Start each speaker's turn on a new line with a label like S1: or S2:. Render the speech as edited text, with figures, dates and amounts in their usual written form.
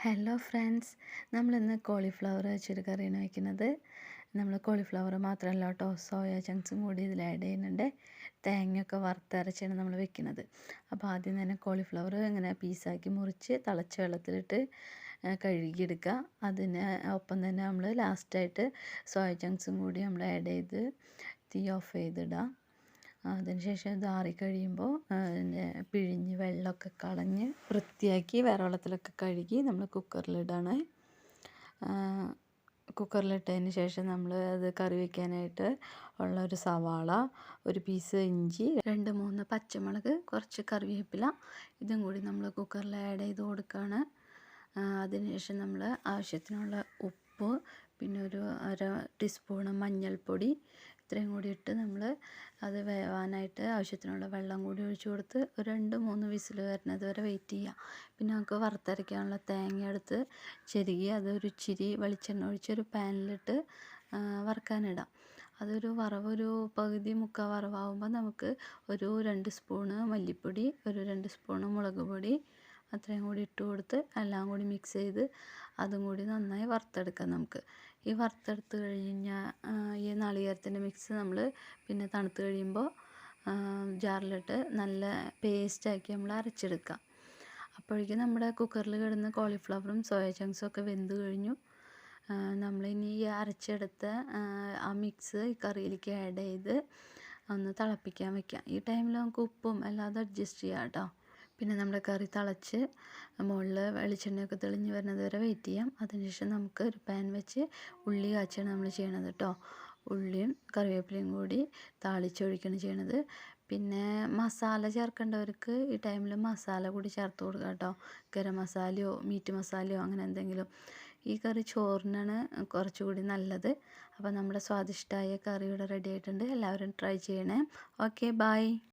S1: Hello friends, നമ്മളിന്ന് cauliflower വെച്ചൊരു കറിയാണ് വയ്ക്കുന്നത്. നമ്മൾ കോളിഫ്ലവർ മാത്രമല്ല കേട്ടോ, സോയ ചങ്ക്സും കൂടി ഇതിൽ ആഡ് ചെയ്യുന്നുണ്ട്. തേങ്ങയൊക്കെ വറുത്തരച്ചാണ് നമ്മൾ വെക്കുന്നത്. അപ്പോൾ ആദ്യം തന്നെ കോളിഫ്ലവർ ഇങ്ങനെ പീസാക്കി മുറിച്ച് തിളച്ച വെള്ളത്തിലിട്ട് കഴുകിയെടുക്കുക. അതിന് ഒപ്പം തന്നെ നമ്മൾ ലാസ്റ്റായിട്ട് സോയ ചങ്ക്സും കൂടി നമ്മൾ ആഡ് ചെയ്ത് തീ ഓഫ് ചെയ്തിടുക. അതിനുശേഷം ഇത് ആറിക്കഴിയുമ്പോൾ പിഴിഞ്ഞ് വെള്ളമൊക്കെ കളഞ്ഞ് വൃത്തിയാക്കി വേറെ വെള്ളത്തിലൊക്കെ കഴുകി നമ്മൾ കുക്കറിലിടാണ്. കുക്കറിലിട്ടതിന് ശേഷം നമ്മൾ അത് കറി വയ്ക്കാനായിട്ട് ഉള്ള ഒരു സവാള, ഒരു പീസ് ഇഞ്ചി, 2-3 പച്ചമുളക്, കുറച്ച് കറിവേപ്പില ഇതും കൂടി നമ്മൾ കുക്കറിൽ ആഡ് ചെയ്ത് കൊടുക്കുകയാണ്. അതിനുശേഷം നമ്മൾ ആവശ്യത്തിനുള്ള ഉപ്പ്, പിന്നെ ഒരു 1/2 ടീസ്പൂൺ മഞ്ഞൾപ്പൊടി ഇത്രയും കൂടി ഇട്ട് നമ്മൾ അത് വേവാനായിട്ട് ആവശ്യത്തിനുള്ള വെള്ളം കൂടി ഒഴിച്ച് കൊടുത്ത് ഒരു 2-3 വിസിൽ വരുന്നത് വരെ വെയിറ്റ് ചെയ്യുക. പിന്നെ നമുക്ക് വറുത്തരയ്ക്കാനുള്ള തേങ്ങ എടുത്ത് ചെരുകി അതൊരു ഇച്ചിരി വെളിച്ചെണ്ണ ഒഴിച്ച് ഒരു പാനിലിട്ട് വറുക്കാനിടാം. അതൊരു വറവൊരു പകുതി മുക്കാൽ വറവാകുമ്പോൾ നമുക്ക് ഒരു 2 സ്പൂണ് മല്ലിപ്പൊടി, ഒരു 2 സ്പൂണ് മുളക് പൊടി അത്രയും കൂടി ഇട്ട് കൊടുത്ത് എല്ലാം കൂടി മിക്സ് ചെയ്ത് അതും കൂടി നന്നായി വറുത്തെടുക്കാം. നമുക്ക് ഈ വറുത്തെടുത്ത് കഴിഞ്ഞാൽ ഈ നാളികേരത്തിൻ്റെ മിക്സ് നമ്മൾ പിന്നെ തണുത്ത് കഴിയുമ്പോൾ ജാറിലിട്ട് നല്ല പേസ്റ്റാക്കി നമ്മൾ അരച്ചെടുക്കാം. അപ്പോഴേക്കും നമ്മുടെ കുക്കറിൽ കിടന്ന് കോളിഫ്ലവറും സോയ ചങ്ക്സും ഒക്കെ വെന്ത് കഴിഞ്ഞു. നമ്മളിനി ഈ അരച്ചെടുത്ത ആ മിക്സ് ഈ കറിയിലേക്ക് ആഡ് ചെയ്ത് ഒന്ന് തിളപ്പിക്കാൻ വയ്ക്കാം. ഈ ടൈമിൽ നമുക്ക് ഉപ്പും എല്ലാം അഡ്ജസ്റ്റ് ചെയ്യാം കേട്ടോ. പിന്നെ നമ്മുടെ കറി തിളച്ച് മുകളിൽ വെളിച്ചെണ്ണയൊക്കെ തെളിഞ്ഞ് വരുന്നത് വരെ വെയിറ്റ് ചെയ്യാം. അതിനുശേഷം നമുക്ക് ഒരു പാൻ വെച്ച് ഉള്ളി കാച്ചുകയാണ് നമ്മൾ ചെയ്യണത് കേട്ടോ. ഉള്ളിയും കറിവേപ്പിലയും കൂടി താളിച്ചൊഴിക്കുകയാണ് ചെയ്യണത്. പിന്നെ മസാല ചേർക്കേണ്ടവർക്ക് ഈ ടൈമിൽ മസാല കൂടി ചേർത്ത് കൊടുക്കുക കേട്ടോ. ഗരം മസാലയോ മീറ്റ് മസാലയോ അങ്ങനെ എന്തെങ്കിലും. ഈ കറി ചോറിനാണ് കുറച്ചുകൂടി നല്ലത്. അപ്പോൾ നമ്മുടെ സ്വാദിഷ്ടമായ കറി ഇവിടെ റെഡി ആയിട്ടുണ്ട്. എല്ലാവരും ട്രൈ ചെയ്യണേ. Okay, by.